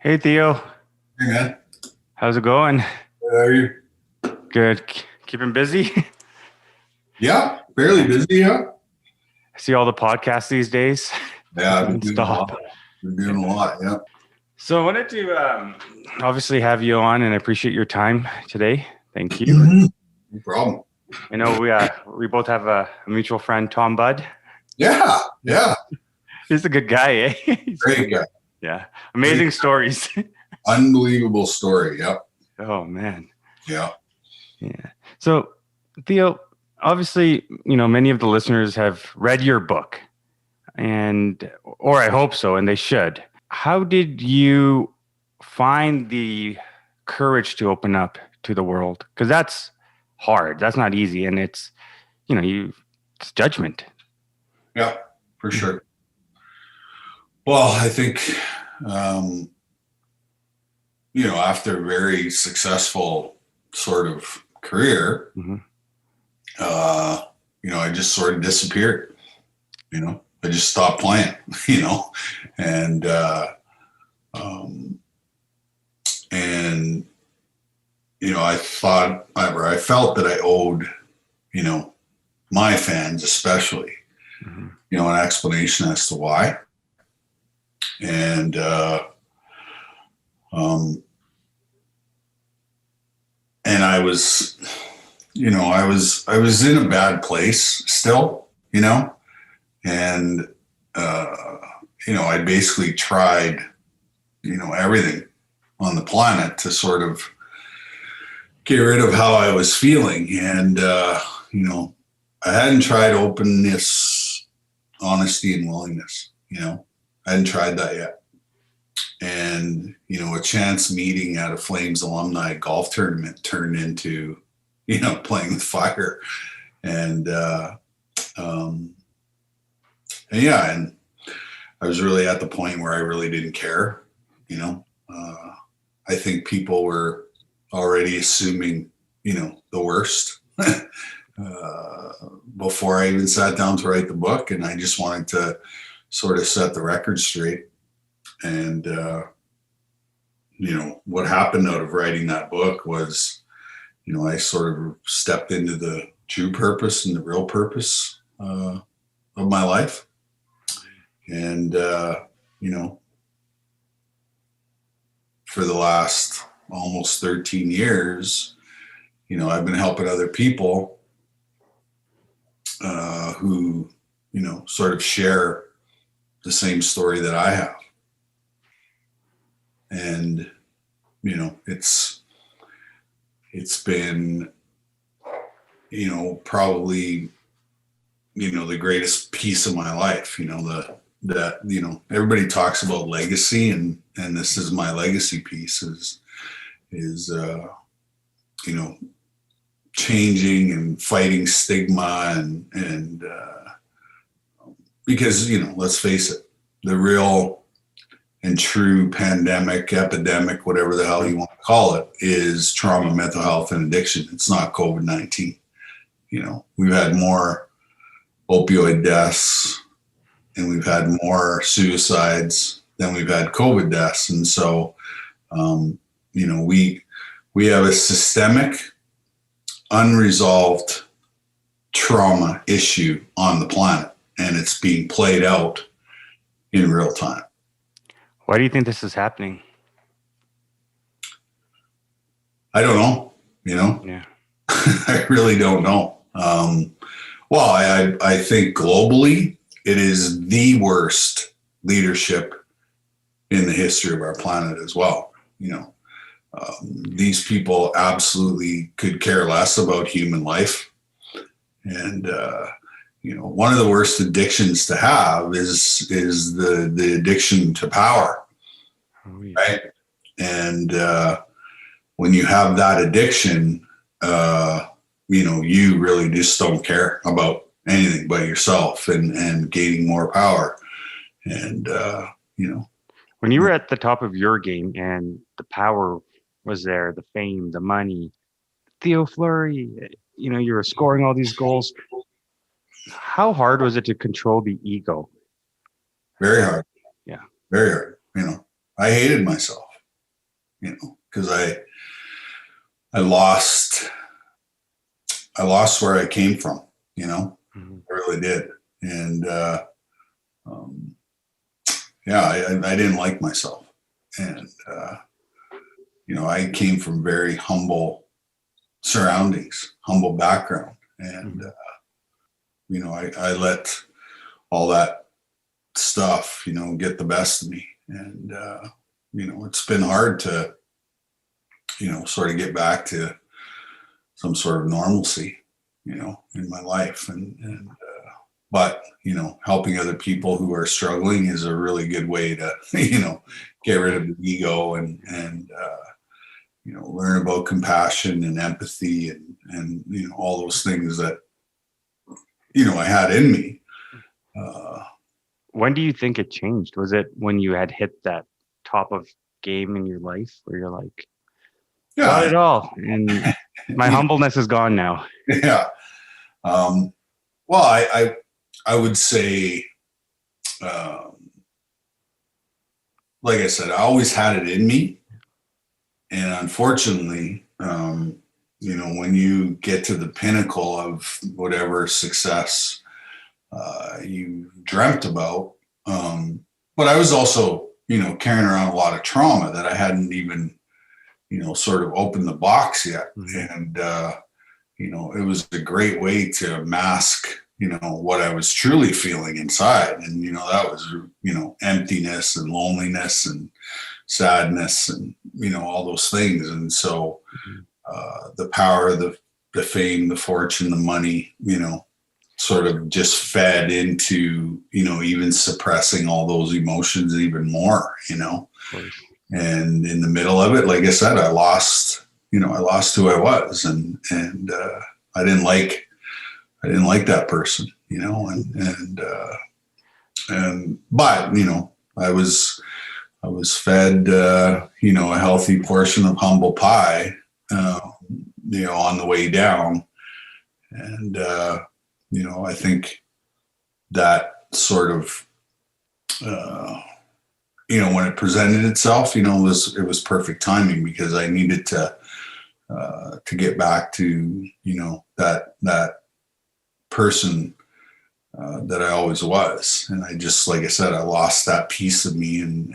Hey Theo, Hey man, how's it going? how are you? Good. Keeping busy? Yeah, fairly Yeah. busy. Yeah, I see all the podcasts these days. yeah, I've been doing a Non-stop. lot. Been doing Yeah. a lot. Yeah. So I wanted to obviously have you on, and I appreciate your time today. Thank you. No problem. I know we both have a mutual friend, Tom Budd. Yeah, yeah, He's a good guy, eh? great guy. Yeah, Great, amazing stories. unbelievable story. Yep. Oh man. Yeah. Yeah. So Theo, obviously, many of the listeners have read your book, and or I hope so, and they should. How did you find the courage to open up to the world? Because that's hard. That's not easy, and it's it's judgment. Yeah, for sure. Well, I think, um, after a very successful sort of career, Mm-hmm. uh, I just sort of disappeared. I just stopped playing. You know, and um, and I felt that I owed, you know, my fans especially, Mm-hmm. an explanation as to why. And um, and I was, I was in a bad place still, and I basically tried, everything on the planet to sort of get rid of how I was feeling. And, I hadn't tried openness, honesty, and willingness. I hadn't tried that yet. And, a chance meeting at a Flames alumni golf tournament turned into, playing with fire. And, um, and yeah, and I was really at the point where I really didn't care, I think people were already assuming, the worst before I even sat down to write the book. And I just wanted to sort of set the record straight. And, what happened out of writing that book was, I sort of stepped into the true purpose and the real purpose of my life. And, for the last almost 13 years, I've been helping other people who, sort of share the same story that I have. And, it's been, probably, the greatest piece of my life, that, everybody talks about legacy, and this is my legacy piece is, changing and fighting stigma and because, let's face it, the real and true pandemic, epidemic, whatever the hell you want to call it, is trauma, mental health, and addiction. It's not COVID-19. We've had more opioid deaths and we've had more suicides than we've had COVID deaths. And so, we have a systemic, unresolved trauma issue on the planet, and it's being played out in real time. Why do you think this is happening? I don't know, Yeah. I really don't know. Well, I think globally, it is the worst leadership in the history of our planet as well. These people absolutely could care less about human life. And, one of the worst addictions to have is the addiction to power, Oh, yeah. right? And when you have that addiction, you really just don't care about anything but yourself and gaining more power. And, When you were at the top of your game and the power was there, the fame, the money, Theo Fleury, you were scoring all these goals. How hard was it to control the ego? very hard, Yeah. very hard. I hated myself. because I lost where I came from, Mhm. I really did. And, I didn't like myself. And, I came from very humble surroundings, humble background. And, I let all that stuff, get the best of me. And, it's been hard to, sort of get back to some sort of normalcy, in my life. But, helping other people who are struggling is a really good way to, get rid of the ego and learn about compassion and empathy and, all those things that, I had in me. When do you think it changed? Was it when you had hit that top of game in your life where you're like, got it all, and my humbleness is gone now? Yeah. Well, I would say, like I said, I always had it in me. And unfortunately, when you get to the pinnacle of whatever success you dreamt about, but I was also, carrying around a lot of trauma that I hadn't even, sort of opened the box yet. Mm-hmm. And, it was a great way to mask, what I was truly feeling inside. And, that was, emptiness and loneliness and sadness and, all those things. And so the power, the fame, the fortune, the money, sort of just fed into, even suppressing all those emotions even more, and in the middle of it, like I said, I lost who I was, and I didn't like that person, but I was fed, a healthy portion of humble pie, on the way down. And, I think that sort of, when it presented itself, it was perfect timing, because I needed to get back to, that person that I always was. And I just, like I said, I lost that piece of me, and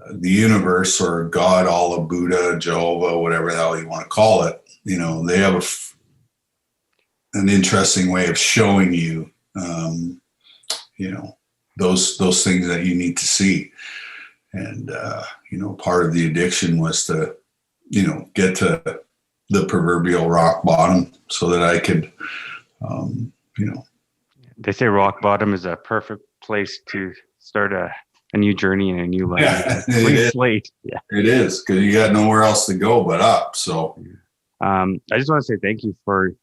the universe, or God, Allah, Buddha, Jehovah, whatever the hell you want to call it, they have an interesting way of showing you, those things that you need to see. And, part of the addiction was to, get to the proverbial rock bottom so that I could, They say rock bottom is a perfect place to start a new journey and a new life. Yeah, Clean slate. Yeah, it is, because you got nowhere else to go but up. So, I just want to say thank you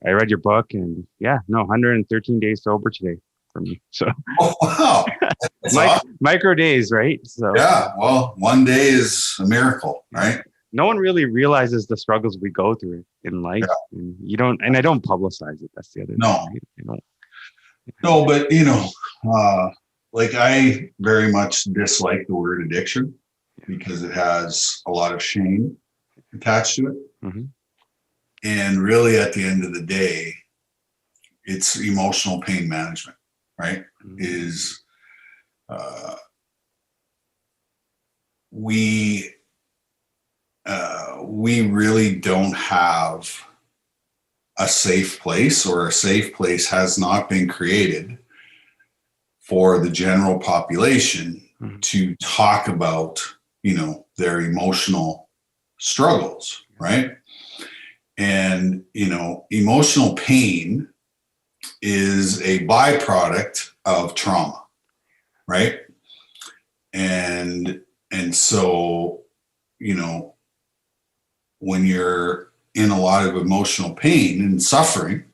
I read your book, and 113 days sober today for me. So, oh, wow. That's awesome. Micro days, right? So, yeah, well, one day is a miracle, right? No one really realizes the struggles we go through in life. Yeah. And you don't, and I don't publicize it. That's the other thing. Right? No, but like, I very much dislike the word addiction, because it has a lot of shame attached to it. Mm-hmm. And really, at the end of the day, it's emotional pain management, right? Mm-hmm. Is we really don't have a safe place, or a safe place has not been created for the general population mm-hmm. to talk about, their emotional struggles, right? And, emotional pain is a byproduct of trauma, right? And so, when you're in a lot of emotional pain and suffering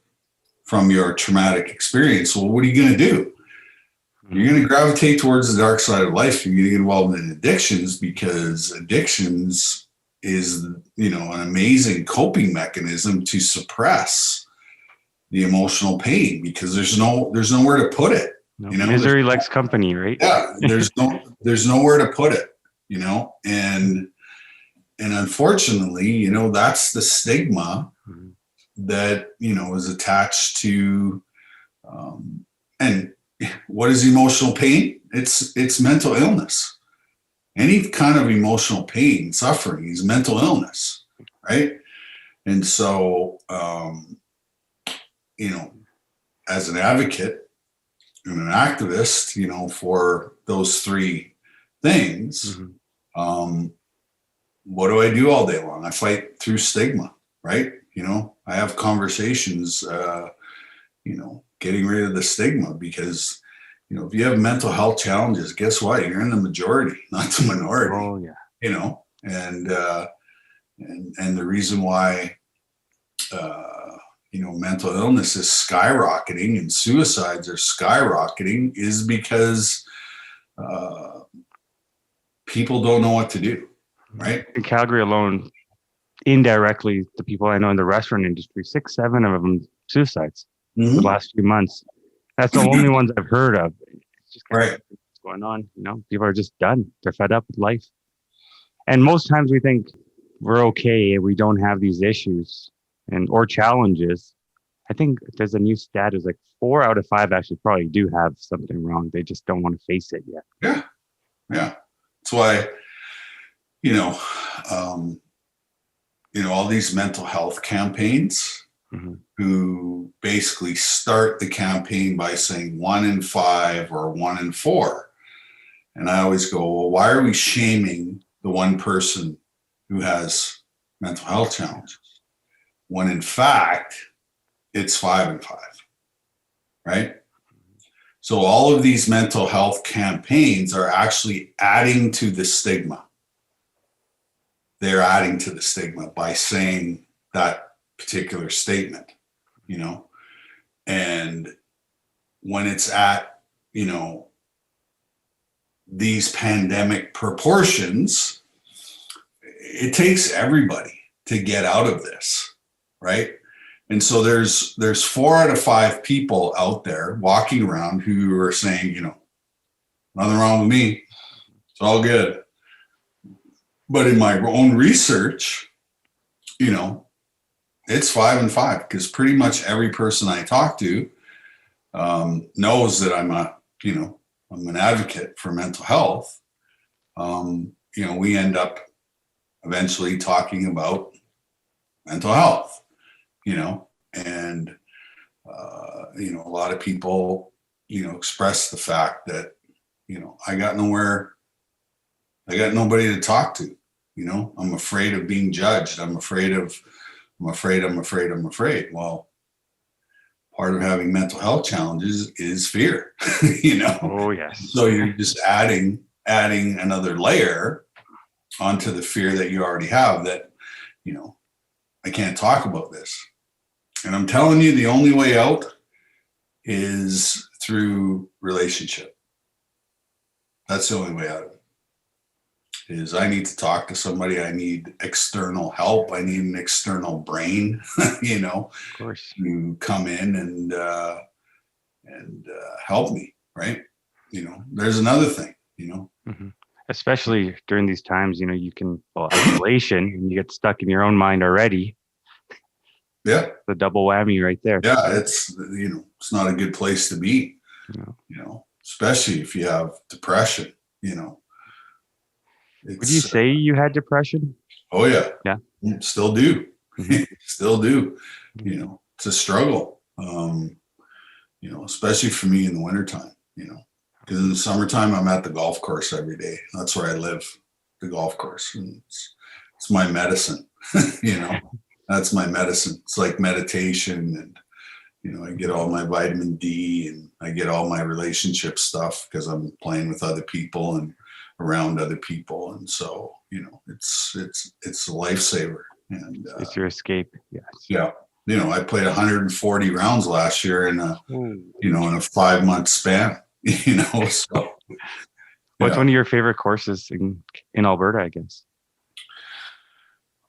from your traumatic experience, well, what are you going to do? You're going to gravitate towards the dark side of life. You're going to get involved in addictions, because addictions is, an amazing coping mechanism to suppress the emotional pain, because there's nowhere to put it. Misery likes company, right? Yeah, there's nowhere to put it. and unfortunately, that's the stigma that, is attached to, and what is emotional pain? It's mental illness. Any kind of emotional pain, suffering is mental illness, right? And so, as an advocate and an activist, for those three things, what do I do all day long? I fight through stigma, right? I have conversations, getting rid of the stigma, because, if you have mental health challenges, guess what? You're in the majority, not the minority. Oh, yeah. And the reason why, mental illness is skyrocketing and suicides are skyrocketing is because people don't know what to do, right? In Calgary alone, indirectly, the people I know in the restaurant industry, 6, 7 of them suicides the last few months. That's the only ones I've heard of. It's just kind of what's going on. People are just done. They're fed up with life. And most times we think we're okay. We don't have these issues or challenges. I think there's a new stat is like 4 out of 5 actually probably do have something wrong. They just don't want to face it yet. Yeah. Yeah. That's why, all these mental health campaigns who basically start the campaign by saying 1 in 5 or 1 in 4. And I always go, well, why are we shaming the one person who has mental health challenges when in fact it's 5 and 5, right? So all of these mental health campaigns are actually adding to the stigma. They're adding to the stigma by saying that particular statement, and when it's at, these pandemic proportions, it takes everybody to get out of this, right? And so there's 4 out of 5 people out there walking around who are saying, nothing wrong with me. It's all good. But in my own research, it's 5 and 5, because pretty much every person I talk to knows that I'm an advocate for mental health. We end up eventually talking about mental health, and a lot of people, express the fact that, I got nobody to talk to, I'm afraid of being judged. I'm afraid. Well, part of having mental health challenges is fear, Oh, yes. So you're just adding another layer onto the fear that you already have, that, I can't talk about this. And I'm telling you, the only way out is through relationship. That's the only way out of it. Is I need to talk to somebody. I need external help. I need an external brain, Of course, to come in and help me. Right. There's another thing, especially during these times, you can, isolation, and you get stuck in your own mind already. Yeah. The double whammy right there. Yeah. It's not a good place to be, especially if you have depression, Would you say you had depression? Oh yeah. Yeah. Still do. Still do. It's a struggle. Especially for me in the wintertime, because in the summertime I'm at the golf course every day. That's where I live, the golf course. And it's my medicine, that's my medicine. It's like meditation, and, I get all my vitamin D, and I get all my relationship stuff because I'm playing with other people and around other people. And so, it's a lifesaver, and it's your escape. Yes. Yeah. I played 140 rounds last year in a 5-month span, so. What's one of your favorite courses in Alberta, I guess?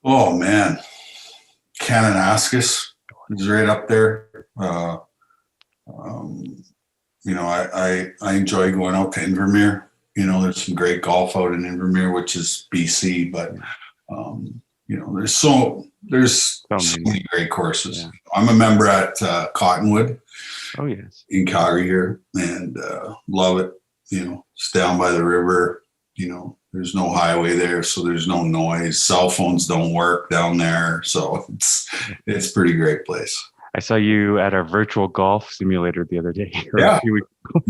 Oh man. Kananaskis is right up there. I enjoy going out to Invermere. There's some great golf out in Invermere, which is BC, but there's so many great courses. Yeah. I'm a member at Cottonwood. Oh yes. In Calgary here, and love it. It's down by the river. There's no highway there, so there's no noise. Cell phones don't work down there, so it's a pretty great place. I saw you at a virtual golf simulator the other day. Yeah. A few weeks ago.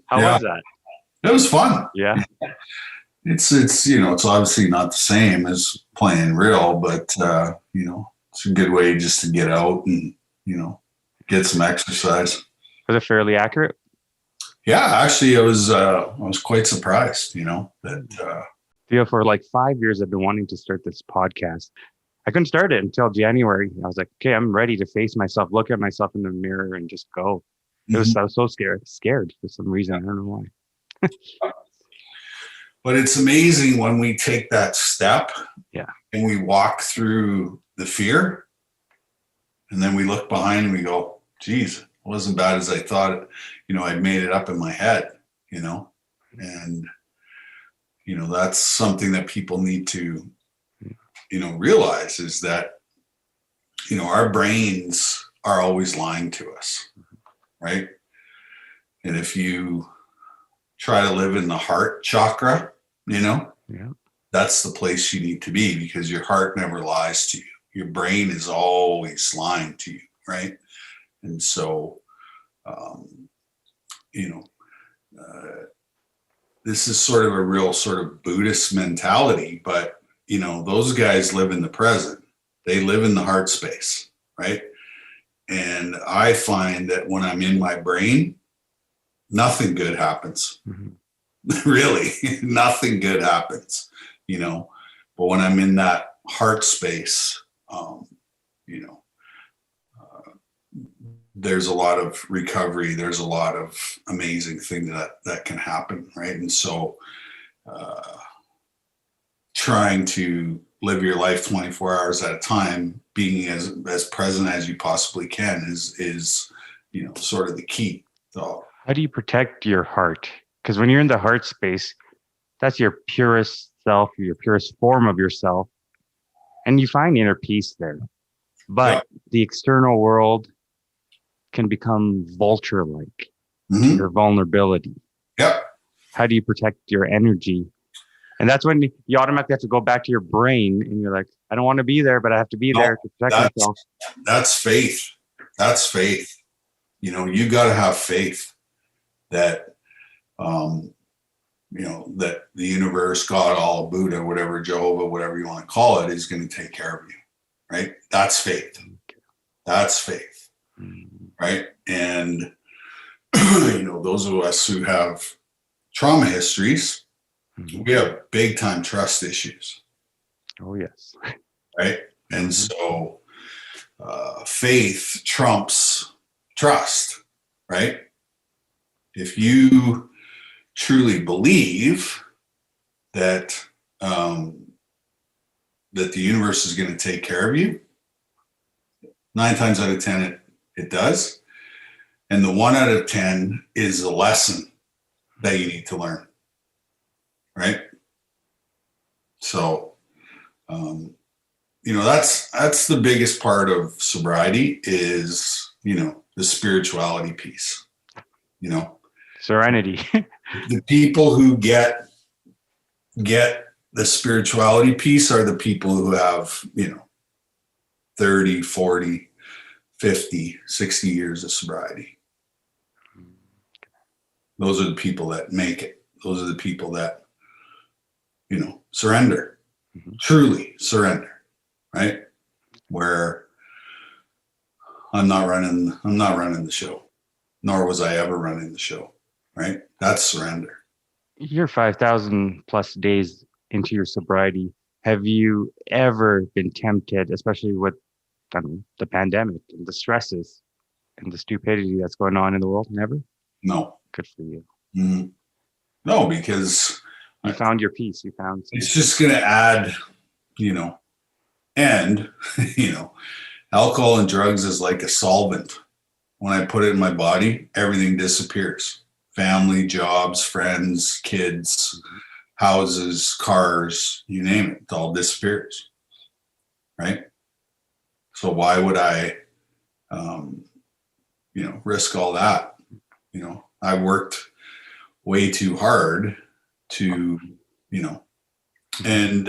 How was that? It was fun. Yeah. It's obviously not the same as playing real, but it's a good way just to get out and get some exercise. Was it fairly accurate? Yeah, actually, I was quite surprised. That. For like 5 years, I've been wanting to start this podcast. I couldn't start it until January. I was like, okay, I'm ready to face myself, look at myself in the mirror, and just go. I was so scared for some reason. I don't know why. But it's amazing when we take that step, and we walk through the fear, and then we look behind and we go, geez, it wasn't bad as I thought. I'd made it up in my head, and, that's something that people need to, realize is that, our brains are always lying to us, right? And if you try to live in the heart chakra, that's the place you need to be, because your heart never lies to you. Your brain is always lying to you, right? And so, this is sort of a real sort of Buddhist mentality, but, those guys live in the present. They live in the heart space, right? And I find that when I'm in my brain, nothing good happens. Really, nothing good happens, but when I'm in that heart space, there's a lot of recovery. There's a lot of amazing things that can happen, right? And so trying to live your life 24 hours at a time, being as present as you possibly can is sort of the key. So how do you protect your heart? Because when you're in the heart space, that's your purest self, your purest form of yourself, and you find inner peace there. But the external world can become vulture-like, your vulnerability. Yep. How do you protect your energy? And that's when you automatically have to go back to your brain, and you're like, I don't want to be there, but I have to be there to protect myself. That's faith. That's faith. You got to have faith that, that the universe, God, Allah, Buddha, whatever, Jehovah, whatever you want to call it, is going to take care of you, right? That's faith. That's faith, right? And, those of us who have trauma histories, we have big time trust issues. Oh, yes. Right? And so faith trumps trust, right? If you truly believe that that the universe is going to take care of you, 9 times out of 10 it does. And the 1 out of 10 is a lesson that you need to learn, right? So that's the biggest part of sobriety is the spirituality piece, Serenity. The people who get the spirituality piece are the people who have 30, 40, 50, 60 years of sobriety. Those are the people that make it. Those are the people that surrender, truly surrender, right? Where I'm not running the show, nor was I ever running the show, right? That's surrender. You're 5,000 plus days into your sobriety. Have you ever been tempted, especially with the pandemic and the stresses and the stupidity that's going on in the world? Never? No. Good for you. Mm-hmm. No, because you found your peace. You found something. It's just going to add, and, alcohol and drugs is like a solvent. When I put it in my body, everything disappears. family, jobs, friends, kids, houses, cars, you name it all disappears. Right. So why would I, risk all that? I worked way too hard to, and,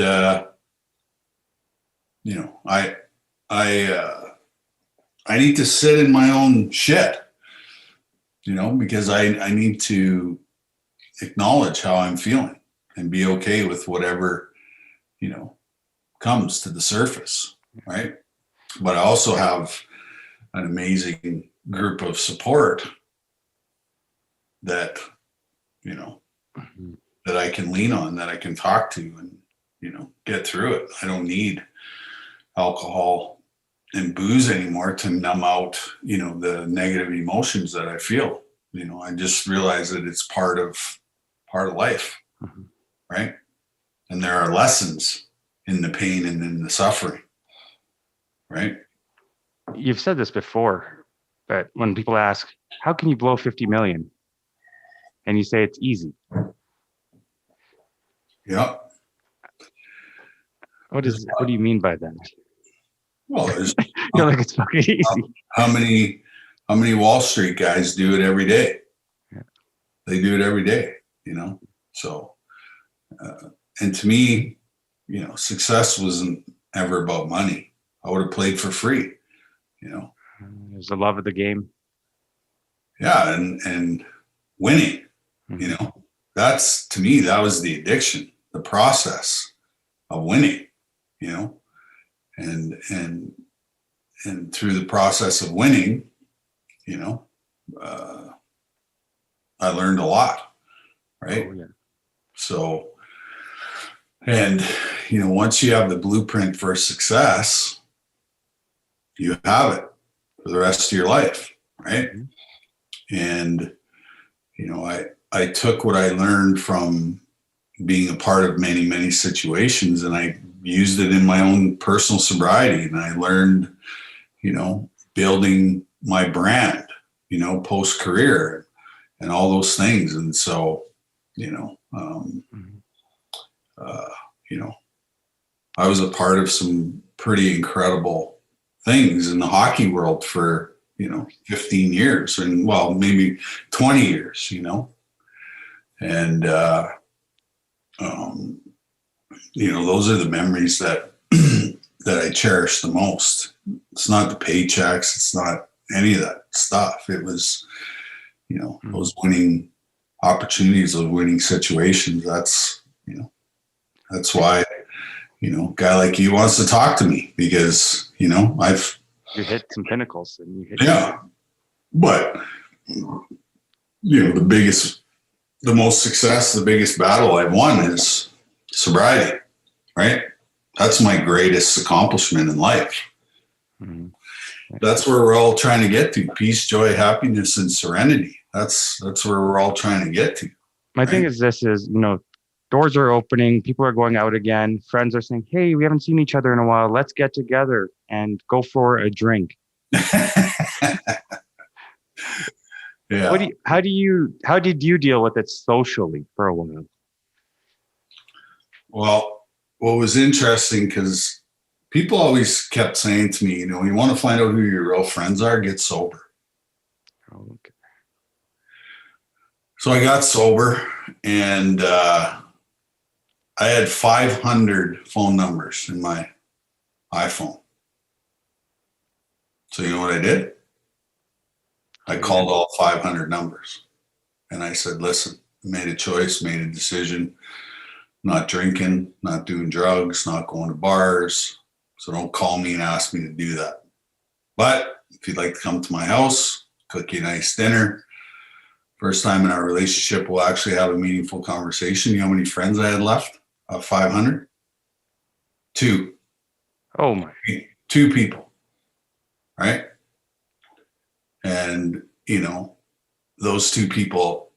I need to sit in my own shit, because I need to acknowledge how I'm feeling and be okay with whatever, comes to the surface. Right. But I also have an amazing group of support that, that I can lean on, that I can talk to and, get through it. I don't need alcohol and booze anymore to numb out, the negative emotions that I feel. I just realize that it's part of life. Right. And there are lessons in the pain and in the suffering. Right. You've said this before, but when people ask, how can you blow 50 million? And you say it's easy. Yeah. What do you mean by that? Well, there's like it's fucking easy. How many Wall Street guys do it every day? Yeah. They do it every day, So, and to me, success wasn't ever about money. I would have played for free, There's the love of the game. Yeah, and winning, that's, to me, that was the addiction, the process of winning, and through the process of winning, I learned a lot, right? Oh, yeah. So, and, once you have the blueprint for success, you have it for the rest of your life, right? And, I took what I learned from being a part of many, many situations, and I used it in my own personal sobriety. And I learned, building my brand, post-career and all those things. And so, I was a part of some pretty incredible things in the hockey world for, 15 years and maybe 20 years, and, those are the memories that, that I cherish the most. It's not the paychecks. It's not any of that stuff. It was, those winning opportunities, those winning situations. That's, that's why, a guy like you wants to talk to me because, You hit some pinnacles and you hit. Yeah. But, the most success, the biggest battle I've won is sobriety, right? That's my greatest accomplishment in life. Mm-hmm. That's where we're all trying to get to: peace, joy, happiness, and serenity. That's where we're all trying to get to. My thing is doors are opening, people are going out again, friends are saying, hey, we haven't seen each other in a while, let's get together and go for a drink. Yeah. How did you deal with it socially for a while? Well, what was interesting, because people always kept saying to me, you want to find out who your real friends are, get sober. Oh, okay. So I got sober, and I had 500 phone numbers in my iPhone. So you know what I did? I called all 500 numbers, and I said, listen, I made a choice, made a decision, not drinking, not doing drugs, not going to bars. So don't call me and ask me to do that. But if you'd like to come to my house, cook you a nice dinner, first time in our relationship, we'll actually have a meaningful conversation. You know how many friends I had left of 500? 2. Oh my. 2 people, right? And, those 2 people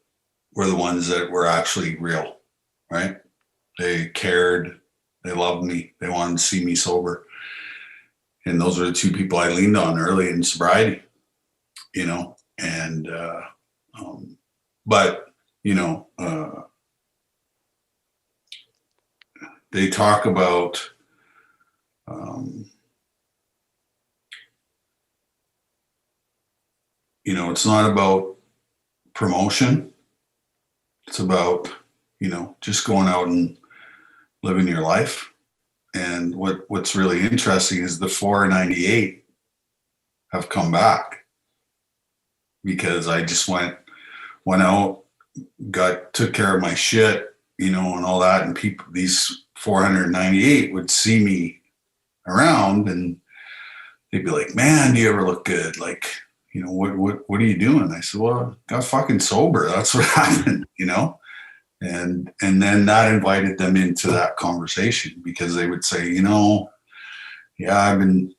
were the ones that were actually real, right? They cared. They loved me. They wanted to see me sober. And those were the 2 people I leaned on early in sobriety, and But, they talk about, it's not about promotion. It's about, just going out and living your life. And what's really interesting is the 498 have come back, because I just went out, took care of my shit, and all that. And these 498 would see me around and they'd be like, "Man, do you ever look good? Like, what are you doing?" I said, "Well, I got fucking sober. That's what happened," And then that invited them into that conversation, because they would say, "Yeah, I've been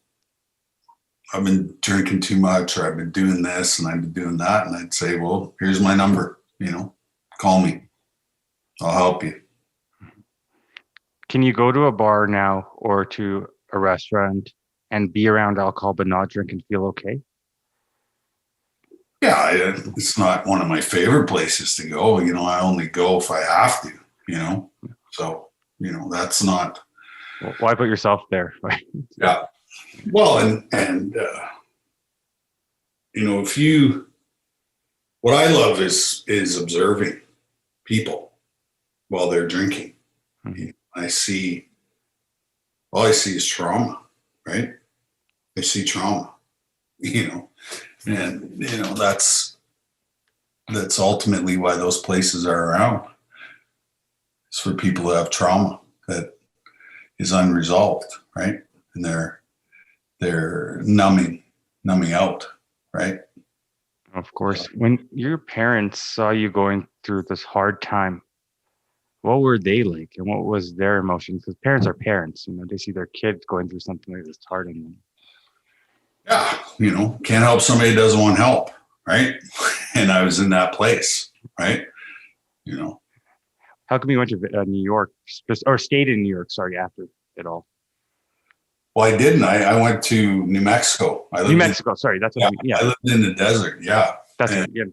drinking too much, or I've been doing this and I've been doing that." And I'd say, "Well, here's my number, call me. I'll help you." Can you go to a bar now or to a restaurant and be around alcohol but not drink and feel okay? Yeah, it's not one of my favorite places to go. I only go if I have to, so, that's not. Well, why put yourself there? Yeah. Well, and what I love is observing people while they're drinking. Mm-hmm. All I see is trauma, right? I see trauma, and that's ultimately why those places are around. It's for people who have trauma that is unresolved, right? And they're numbing out, right? Of course. When your parents saw you going through this hard time, what were they like, and what was their emotion? Because parents are parents, they see their kids going through something like this hard on them. Yeah, can't help somebody who doesn't want help, right? And I was in that place, right? How come you went to New York, or stayed in New York, sorry, after it all? Well, I didn't. I went to New Mexico. New Mexico, sorry. That's what I lived in the desert, yeah. That's and it,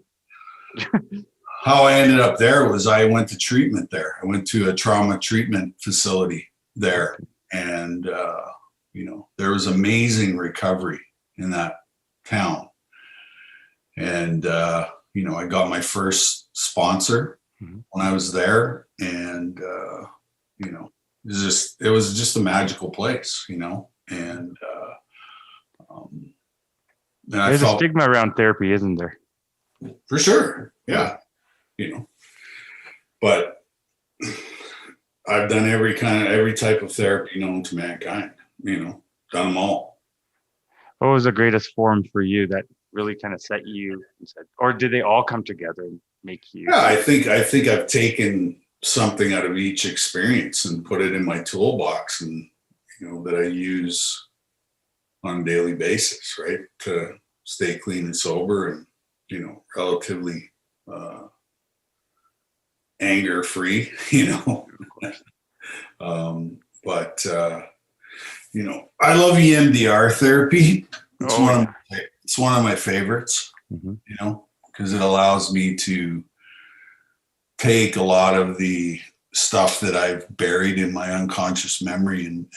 how I ended up there was I went to treatment there. I went to a trauma treatment facility there. And, there was amazing recovery in that town. And, I got my first sponsor when I was there. And, it was just a magical place, and there's a stigma around therapy, isn't there? For sure. Yeah. But I've done every type of therapy known to mankind, done them all. What was the greatest form for you that really kind of set you, or did they all come together and make you? Yeah, I think I've taken something out of each experience and put it in my toolbox, and that I use on a daily basis, right, to stay clean and sober, and relatively anger free, but I love EMDR therapy. It's one of my favorites, because it allows me to take a lot of the stuff that I've buried in my unconscious memory, and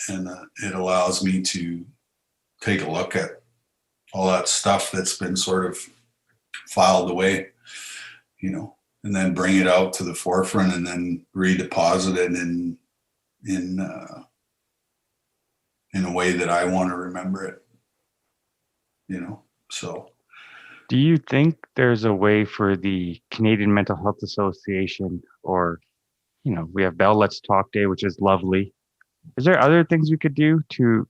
it allows me to take a look at all that stuff that's been sort of filed away, and then bring it out to the forefront, and then redeposit it in a way that I want to remember it, so. Do you think there's a way for the Canadian Mental Health Association, or, we have Bell Let's Talk Day, which is lovely. Is there other things we could do to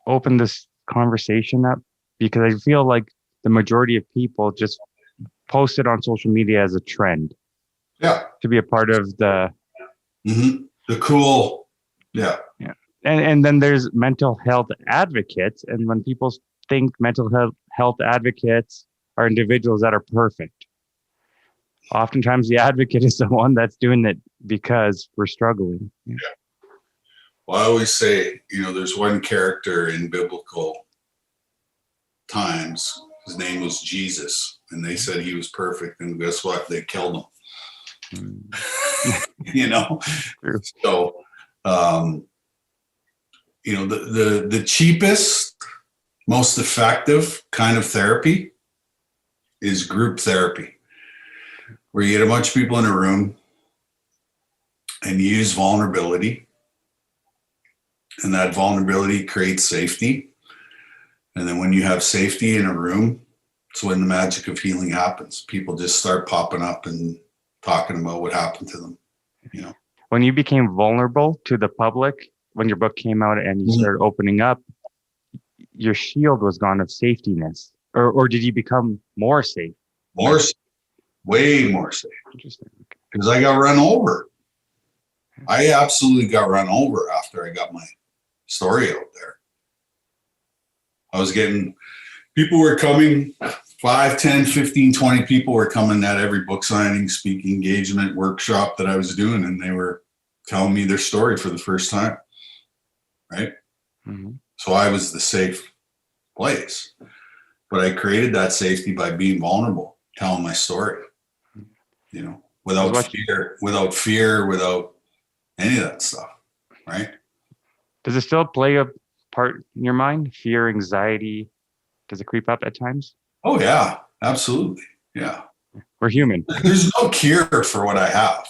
open this conversation up? Because I feel like the majority of people just post it on social media as a trend. Yeah. To be a part of the cool. Yeah. Yeah. And then there's mental health advocates. And when people think mental health advocates are individuals that are perfect, oftentimes the advocate is the one that's doing it because we're struggling. Yeah. Well, I always say, there's one character in biblical times His name was Jesus, and they said he was perfect. And guess what? They killed him. You know, so you know, the cheapest, most effective kind of therapy is group therapy, where you get a bunch of people in a room and you use vulnerability, and that vulnerability creates safety. And then when you have safety in a room, it's when the magic of healing happens. People just start popping up and talking about what happened to them, you know. When you became vulnerable to the public, when your book came out and you started opening up, your shield was gone of safetyness, or did you become more safe? More safe, way more safe. Interesting. Because I got run over. I absolutely got run over after I got my story out there. I was getting, people were coming, 5, 10, 15, 20 people were coming at every book signing, speaking engagement, workshop that I was doing, and they were telling me their story for the first time, right? Mm-hmm. So I was the safe place. But I created that safety by being vulnerable, telling my story, you know, without fear, without any of that stuff, right? Does it still play a part in your mind? Fear, anxiety, does it creep up at times? Oh yeah, absolutely. Yeah. We're human. There's no cure for what I have.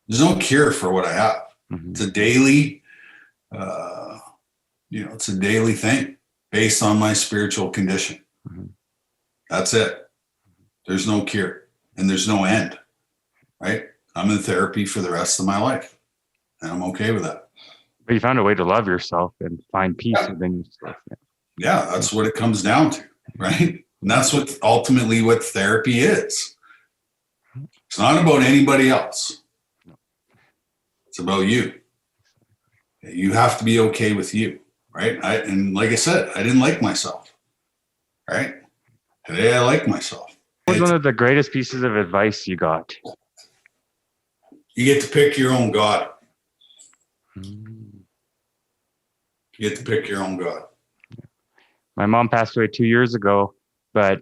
There's no cure for what I have. Mm-hmm. It's a daily, it's a daily thing based on my spiritual condition. Mm-hmm. That's it. There's no cure and there's no end, right? I'm in therapy for the rest of my life and I'm okay with that. But you found a way to love yourself and find peace within yourself. Yeah, that's what it comes down to, right? And that's what ultimately what therapy is. It's not about anybody else. It's about you. You have to be okay with you, right? And like I said, I didn't like myself, right? Today I like myself. What was one of the greatest pieces of advice you got? You get to pick your own God. You get to pick your own God. My mom passed away 2 years ago, but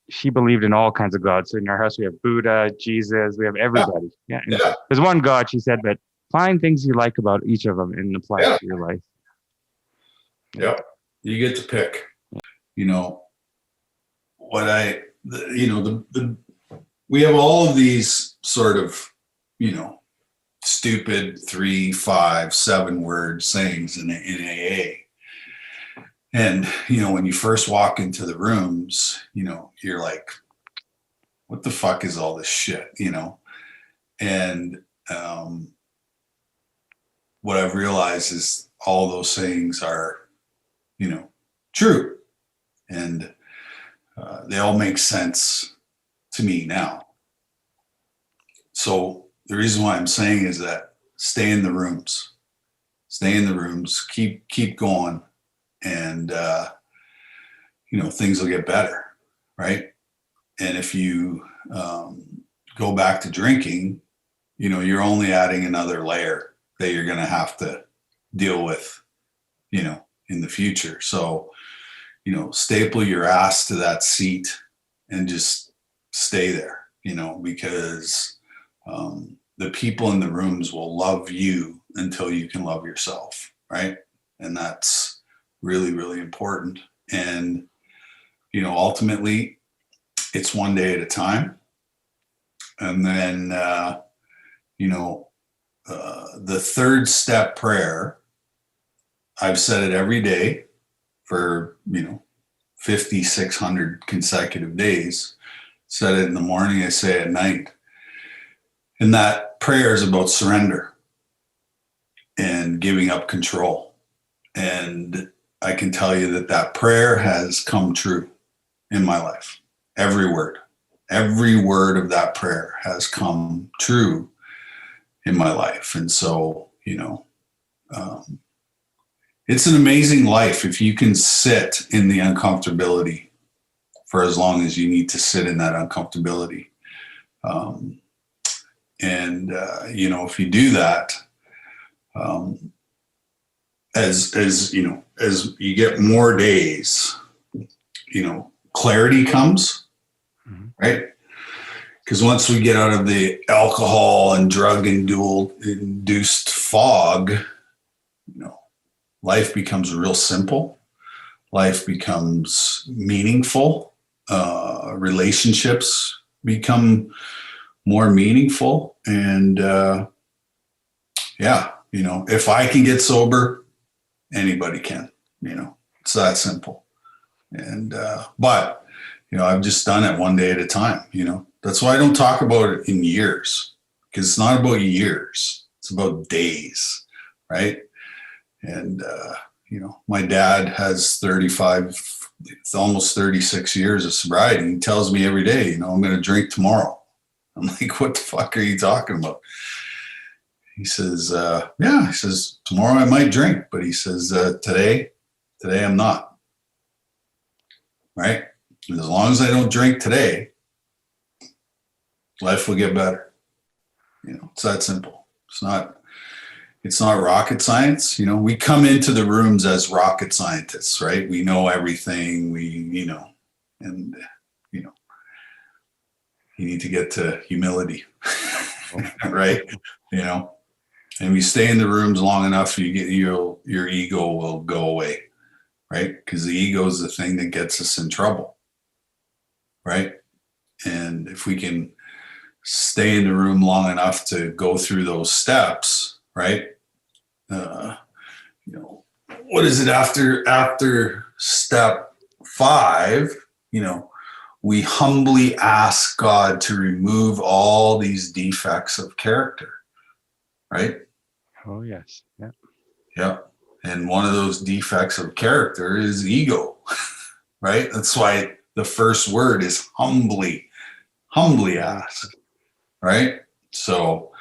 she believed in all kinds of gods. So in our house, we have Buddha, Jesus, we have everybody. Yeah. There's one God, she said, but find things you like about each of them and apply it to your life. Yeah. You get to pick. You know, we have all of these sort of, you know, stupid 3, 5, 7 word sayings in AA. And, you know, when you first walk into the rooms, you know, you're like, what the fuck is all this shit, you know? And what I've realized is all those sayings are, you know, true. And they all make sense to me now. So the reason why I'm saying is that stay in the rooms, keep going. And, you know, things will get better, right? And if you go back to drinking, you know, you're only adding another layer that you're going to have to deal with, you know, in the future. So, you know, staple your ass to that seat and just stay there, you know, because the people in the rooms will love you until you can love yourself, right? And that's really, really important. And, you know, ultimately it's one day at a time. And then, you know, the third step prayer, I've said it every day for, you know, 5,600 consecutive days. Said it in the morning, I say it at night. And that prayer is about surrender and giving up control. And I can tell you that that prayer has come true in my life. Every word of that prayer has come true in my life. And so, you know, it's an amazing life if you can sit in the uncomfortability for as long as you need to sit in that uncomfortability. You know, if you do that, as you know, as you get more days, you know, clarity comes, right? Because once we get out of the alcohol and drug induced fog, life becomes real simple. Life becomes meaningful. Relationships become more meaningful. And if I can get sober, anybody can. It's that simple. And but I've just done it one day at a time. That's why I don't talk about it in years, because it's not about years. It's about days, right? And my dad has 35, almost 36 years of sobriety. He tells me every day, I'm going to drink tomorrow. I'm like, what the fuck are you talking about? He says, he says, tomorrow I might drink, but he says, today I'm not. Right? And as long as I don't drink today, life will get better. It's that simple. It's not rocket science. We come into the rooms as rocket scientists, right? We know everything. And you need to get to humility, right? And we stay in the rooms long enough, your ego will go away, right? Because the ego is the thing that gets us in trouble, right? And if we can stay in the room long enough to go through those steps, right? What is it after step 5? We humbly ask God to remove all these defects of character, right? Oh, yes. Yeah. Yeah. And one of those defects of character is ego, right? That's why the first word is humbly ask, right? So,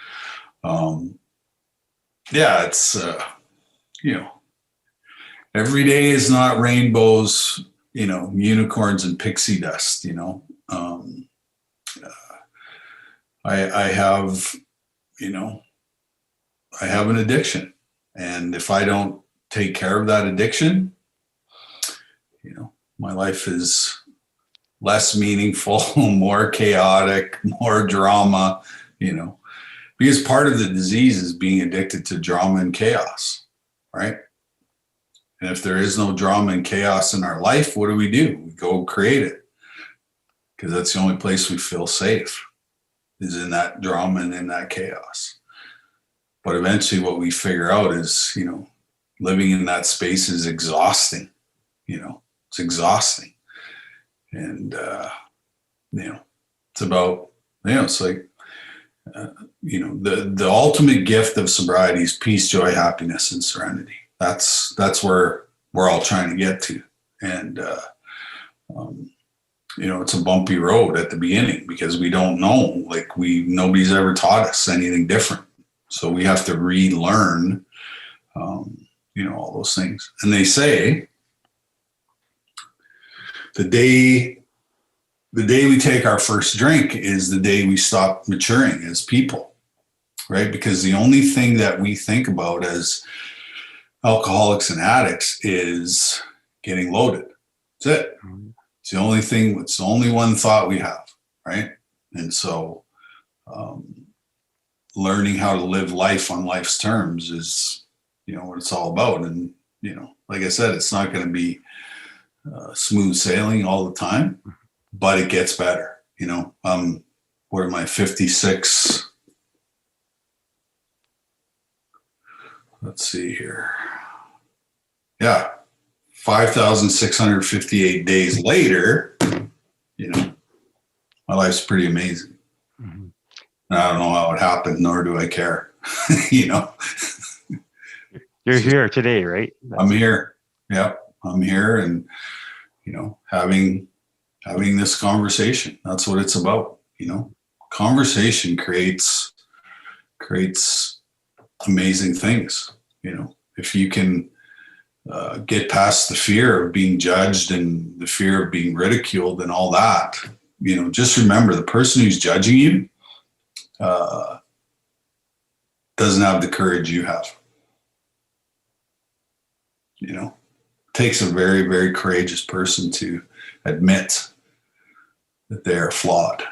it's, every day is not rainbows, unicorns and pixie dust, I have, I have an addiction. And if I don't take care of that addiction, my life is less meaningful, more chaotic, more drama, because part of the disease is being addicted to drama and chaos, right? And if there is no drama and chaos in our life, what do? We go create it, because that's the only place we feel safe, is in that drama and in that chaos. But eventually what we figure out is, living in that space is exhausting. It's exhausting. And, it's about, it's like, the ultimate gift of sobriety is peace, joy, happiness, and serenity. That's where we're all trying to get to. And, it's a bumpy road at the beginning, because we don't know, nobody's ever taught us anything different. So we have to relearn, all those things. And they say the day we take our first drink is the day we stop maturing as people, right? Because the only thing that we think about as alcoholics and addicts is getting loaded. That's it. It's the only thing. It's the only one thought we have, right? And so, learning how to live life on life's terms is, what it's all about. And like I said, it's not going to be smooth sailing all the time, but it gets better. What am I, 56? Let's see here. Yeah. 5,658 days later, my life's pretty amazing. Mm-hmm. And I don't know how it happened, nor do I care. You're here today, right? I'm here. Yep. I'm here, and, having this conversation. That's what it's about. Conversation creates amazing things. If you can get past the fear of being judged and the fear of being ridiculed and all that, just remember, the person who's judging you doesn't have the courage you have. takes a very, very courageous person to admit that they are flawed.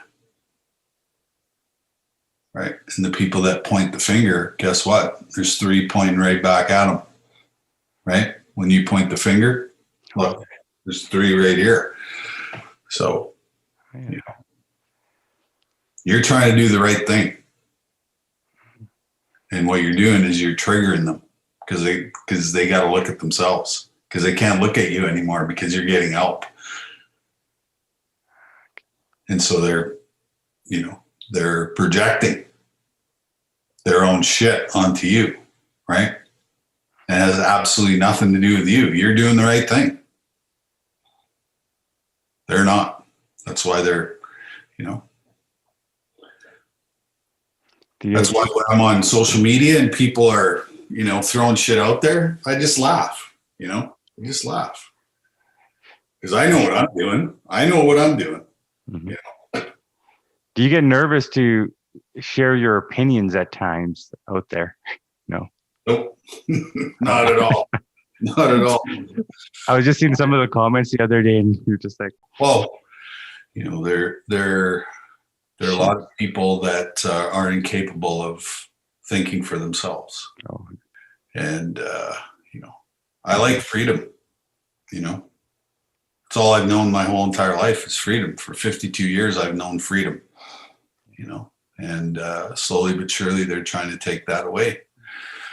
Right? And the people that point the finger, guess what? There's 3 pointing right back at them. Right? When you point the finger, look, there's 3 right here. So, you know, you're trying to do the right thing. And what you're doing is you're triggering them because they got to look at themselves, because they can't look at you anymore because you're getting help. And so they're projecting their own shit onto you, right? It has absolutely nothing to do with you. You're doing the right thing. They're not. That's why they're, that's why when I'm on social media and people are, throwing shit out there, I just laugh, I just laugh. Because I know what I'm doing. I know what I'm doing. Mm-hmm. Do you get nervous to share your opinions at times out there? No. Nope. Not at all. Not at all. I was just seeing some of the comments the other day, and you're just like, well, there are a lot of people that are incapable of thinking for themselves. Oh. And, I like freedom, It's all I've known my whole entire life is freedom. For 52 years, I've known freedom, and slowly but surely they're trying to take that away.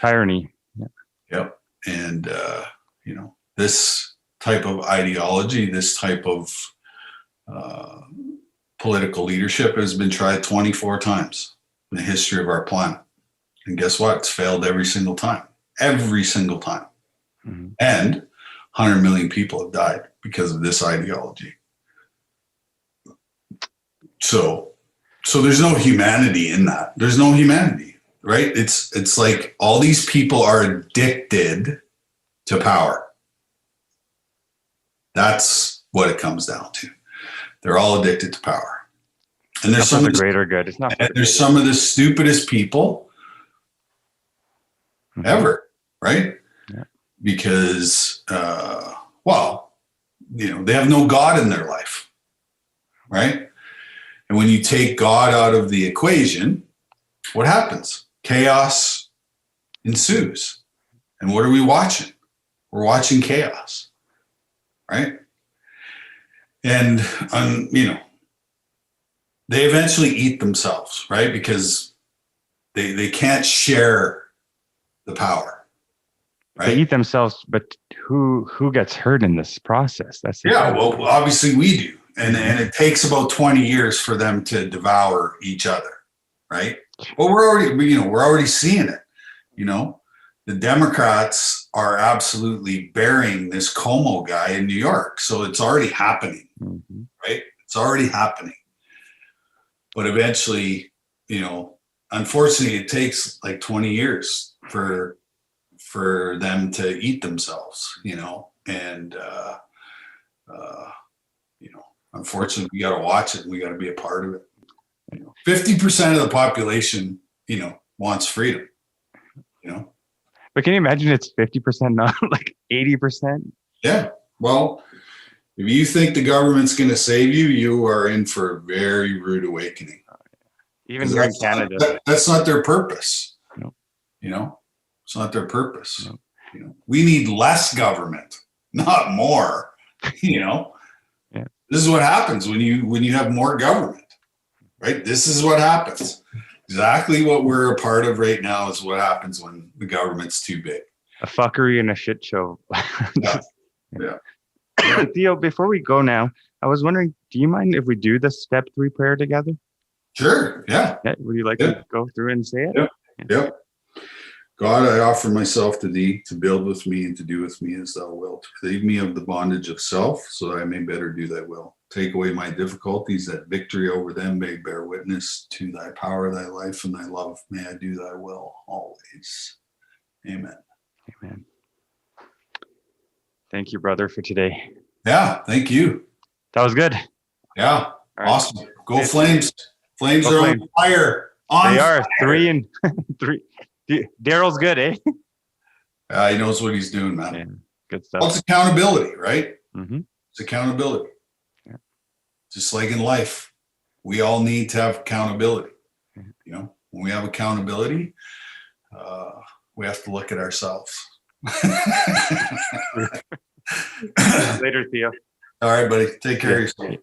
Tyranny. Yeah. Yep. And, this type of ideology, this type of political leadership has been tried 24 times in the history of our planet. And guess what? It's failed every single time. Every single time. Mm-hmm. And 100 million people have died because of this ideology. So there's no humanity in that. There's no humanity, right? It's like all these people are addicted to power. That's what it comes down to. They're all addicted to power. And there's some of the greater good. It's not. There's some of the stupidest people ever, right? Yeah. Because, they have no God in their life, right? And when you take God out of the equation, what happens? Chaos ensues. And what are we watching? We're watching chaos, right? And, they eventually eat themselves, right? Because they can't share the power, right? They eat themselves, but who gets hurt in this process? That's well, obviously we do. And it takes about 20 years for them to devour each other, right? Well, we're already seeing it. The Democrats are absolutely burying this Cuomo guy in New York. So it's already happening, mm-hmm. right? It's already happening. But eventually, unfortunately, it takes like 20 years for them to eat themselves, and, unfortunately, we got to watch it and we got to be a part of it. 50% of the population, wants freedom, But can you imagine it's 50%, not like 80%? Yeah. Well, if you think the government's going to save you, you are in for a very rude awakening. Even here in Canada. That's not their purpose. No. It's not their purpose. No. We need less government, not more. Yeah. This is what happens when you have more government, right? This is what happens. Exactly what we're a part of right now is what happens when the government's too big. A fuckery and a shit show. Yeah. Theo, before we go now, I was wondering, do you mind if we do the step 3 prayer together? Sure. Yeah. Would you like to go through and say it? Yeah. Yep. God, I offer myself to thee to build with me and to do with me as thou wilt. Relieve me of the bondage of self so that I may better do thy will. Take away my difficulties, that victory over them may bear witness to thy power, thy life, and thy love. May I do thy will always. Amen. Amen. Thank you, brother, for today. Yeah, thank you. That was good. Yeah, right. Awesome. Go Flames. Flames are on fire. They are 3 and 3. Daryl's good, eh? He knows what he's doing, man. Yeah. Good Well, stuff. it's accountability, right? Mm-hmm. It's accountability. Yeah. Just like in life, we all need to have accountability. Mhm. You know, when we have accountability, we have to look at ourselves. Later, Theo. All right, buddy. Take care of Yeah. yourself.